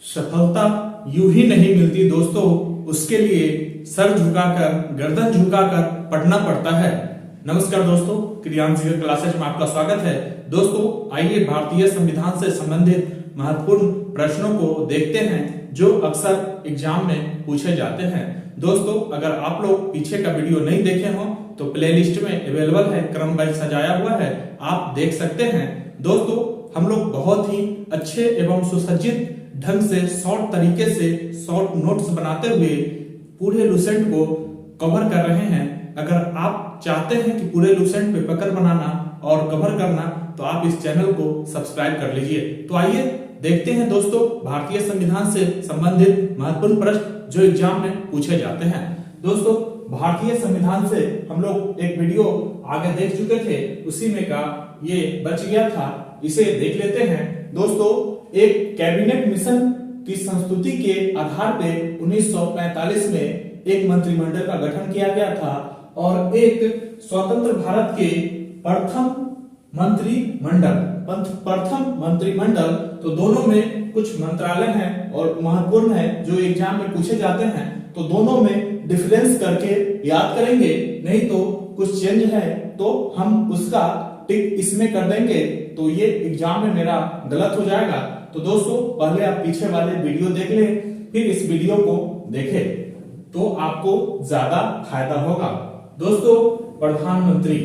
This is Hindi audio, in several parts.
सफलता यूं ही नहीं मिलती दोस्तों, उसके लिए सर झुकाकर गर्दन झुकाकर पढ़ना पड़ता है। नमस्कार दोस्तों, क्रियांश क्लासेस में आपका स्वागत है। दोस्तों आइए भारतीय संविधान से संबंधित महत्वपूर्ण प्रश्नों को देखते हैं जो अक्सर एग्जाम में पूछे जाते हैं। दोस्तों अगर आप लोग पीछे का वीडियो नहीं देखे हो तो प्लेलिस्ट में अवेलेबल है, क्रम वाइज सजाया हुआ है, आप देख सकते हैं। दोस्तों हम लोग बहुत ही अच्छे एवं सुसज्जित ढंग से शॉर्ट तरीके से शॉर्ट नोट्स बनाते हुए पूरे लुसेंट को कवर कर रहे हैं। अगर आप चाहते हैं कि पूरे लुसेंट पे पकड़ बनाना और कवर करना तो आप इस चैनल को सब्सक्राइब कर लीजिए। तो आइए देखते हैं दोस्तों भारतीय संविधान से संबंधित महत्वपूर्ण प्रश्न जो एग्जाम में पूछे जाते हैं। दोस्तों भारतीय संविधान से हम लोग एक वीडियो आगे देख चुके थे, उसी में का ये बच गया था, इसे देख लेते हैं। दोस्तों एक कैबिनेट मिशन की संस्तुति के आधार पे 1945 में एक मंत्रिमंडल का गठन किया गया था और एक स्वतंत्र भारत के प्रथम मंत्रिमंडल तो दोनों में कुछ मंत्रालय हैं और महत्वपूर्ण है जो एग्जाम में पूछे जाते हैं, तो दोनों में डिफरेंस करके याद करेंगे, नहीं तो कुछ चेंज है तो हम उसका टिक इसमें कर देंगे, तो ये एग्जाम में मेरा गलत हो जाएगा। तो दोस्तों पहले आप पीछे वाले वीडियो देख लें, फिर इस वीडियो को देखें तो आपको ज्यादा फायदा होगा। दोस्तों प्रधानमंत्री,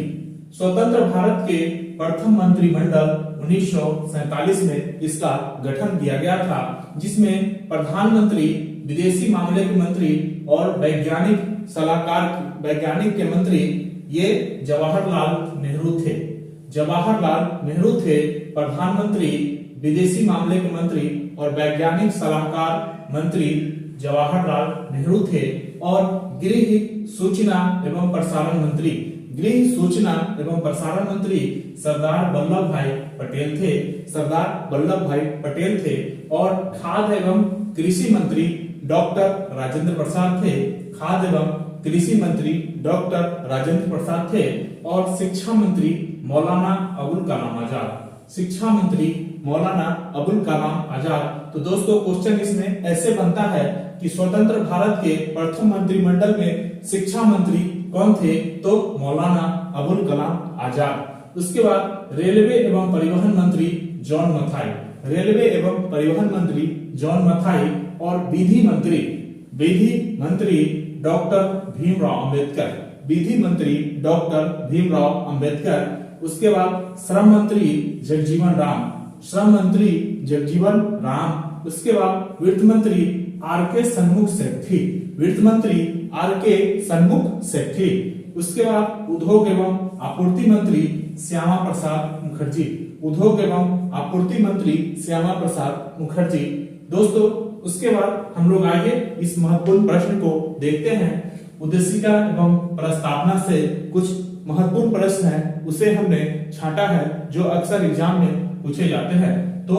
स्वतंत्र भारत के प्रथम मंत्रिमंडल 1947 में इसका गठन किया गया था, जिसमें प्रधानमंत्री, विदेशी मामले के मंत्री और वैज्ञानिक सलाहकार वैज्ञानिक के मंत्री ये जवाहरलाल नेहरू थे प्रधानमंत्री, विदेशी मामले के मंत्री और वैज्ञानिक सलाहकार मंत्री जवाहरलाल नेहरू थे। और गृह सूचना एवं प्रसारण मंत्री सरदार वल्लभ भाई पटेल थे। और खाद्य एवं कृषि मंत्री डॉक्टर राजेंद्र प्रसाद थे। और शिक्षा मंत्री मौलाना अबुल कलाम आजाद। तो दोस्तों क्वेश्चन इसमें ऐसे बनता है कि स्वतंत्र भारत के प्रथम मंत्रिमंडल में शिक्षा मंत्री कौन थे, तो मौलाना अबुल कलाम आजाद। उसके बाद रेलवे एवं परिवहन मंत्री जॉन मथाई और विधि मंत्री डॉक्टर भीमराव अंबेडकर। उसके बाद श्रम मंत्री जगजीवन राम। उसके बाद वित्त मंत्री आर के सन्मुख सेठी। उसके बाद उद्योग एवं आपूर्ति मंत्री श्यामा प्रसाद मुखर्जी। दोस्तों उसके बाद हम लोग आगे इस महत्वपूर्ण प्रश्न को देखते हैं। उद्देशिका एवं प्रस्तावना से कुछ महत्वपूर्ण प्रश्न है, उसे हमने छांटा है जो अक्सर एग्जाम में पूछे जाते हैं। तो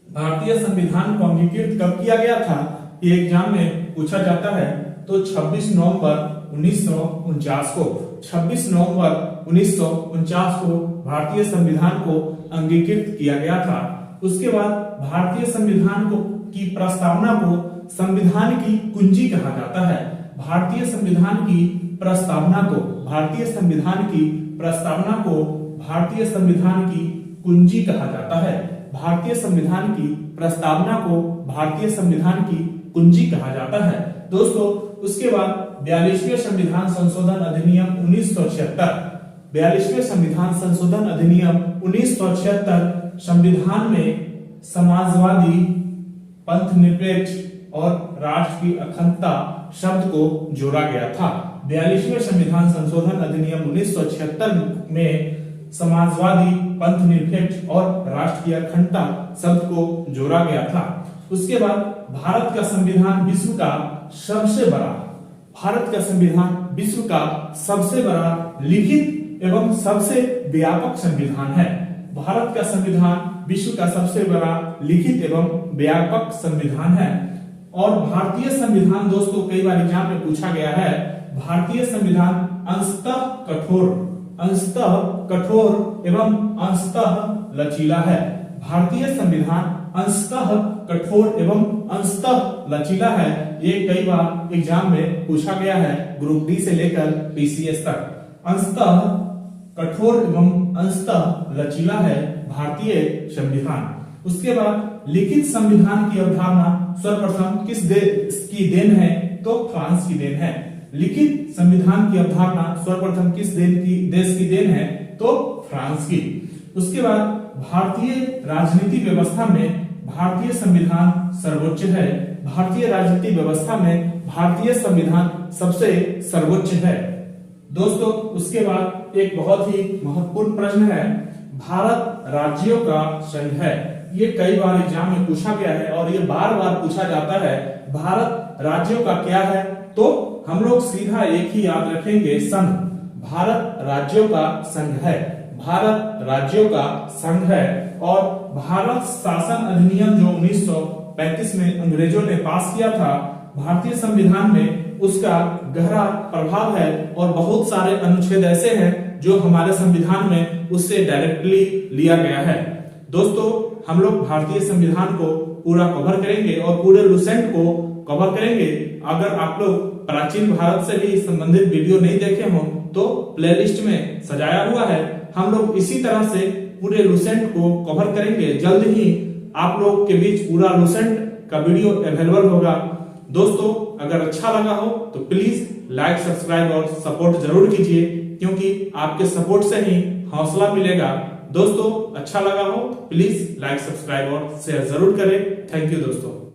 भारतीय संविधान को अंगीकृत कब किया गया था, ये एग्जाम में पूछा जाता है। तो 26 नवंबर 1949 को भारतीय संविधान को अंगीकृत किया गया था। उसके बाद भारतीय संविधान की प्रस्तावना को संविधान की कुंजी कहा जाता है। भारतीय संविधान की प्रस्तावना को भारतीय संविधान की कुंजी कहा जाता है। भारतीय संविधान की प्रस्तावना को भारतीय संविधान की कुंजी कहा जाता है। दोस्तों उसके बाद 42वें संविधान संशोधन अधिनियम 1976 संविधान में समाजवादी, पंथनिरपेक्ष और राष्ट्र की अखंडता शब्द को जोड़ा गया था। 42वें संविधान संशोधन अधिनियम 1976 में समाजवादी, पंथनिरपेक्ष और राष्ट्र की अखंडता शब्द को जोड़ा गया था। उसके बाद भारत का संविधान विश्व का सबसे बड़ा लिखित एवं सबसे व्यापक संविधान है। भारत का संविधान विश्व का सबसे बड़ा लिखित एवं व्यापक संविधान है। और भारतीय संविधान दोस्तों कई बार एग्जाम में पूछा गया है, भारतीय संविधान अंशतः कठोर एवं अंशतः लचीला है। भारतीय संविधान अंशतः कठोर एवं अंशतः लचीला है। ये कई बार एग्जाम में पूछा गया है, ग्रुप डी से लेकर पीसीएस तक। अंशतः कठोर एवं अंशतः लचीला है भारतीय संविधान। उसके बाद लिखित संविधान की अवधारणा सर्वप्रथम किस देश की देन है? तो फ्रांस की देन है। लिखित संविधान की अवधारणा सर्वप्रथम किस देश की देन है? तो फ्रांस की। उसके बाद भारतीय राजनीति व्यवस्था में भारतीय संविधान सर्वोच्च है। भारतीय राजनीतिक व्यवस्था में भारतीय संविधान सबसे सर्वोच्च है। दोस्तों उसके बाद एक बहुत ही महत्वपूर्ण प्रश्न है, भारत राज्यों का संघ है। ये कई बार एग्जाम में पूछा गया है और ये बार बार पूछा जाता है, भारत राज्यों का क्या है? तो हम लोग सीधा एक ही याद रखेंगे, संघ। भारत राज्यों का संघ है। भारत राज्यों का संघ है। और भारत शासन अधिनियम जो 1935 में अंग्रेजों ने पास किया था, भारतीय संविधान में उसका गहरा प्रभाव है और बहुत सारे अनुच्छेद ऐसे हैं जो हमारे संविधान में उससे डायरेक्टली लिया गया है। दोस्तों हम लोग भारतीय संविधान को पूरा कवर करेंगे और पूरे लुसेंट को कवर करेंगे। अगर आप लोग प्राचीन भारत से भी संबंधित वीडियो नहीं देखे हो तो प्लेलिस्ट में सजाया हुआ है। हम लोग इसी तरह से पूरे लुसेंट को कवर करेंगे। जल्द ही आप लोग के बीच पूरा लुसेंट का वीडियो अवेलेबल होगा। दोस्तों अगर अच्छा लगा हो तो प्लीज लाइक, सब्सक्राइब और सपोर्ट जरूर कीजिए, क्योंकि आपके सपोर्ट से ही हौसला मिलेगा। दोस्तों अच्छा लगा हो तो प्लीज लाइक, सब्सक्राइब और शेयर जरूर करें। थैंक यू दोस्तों।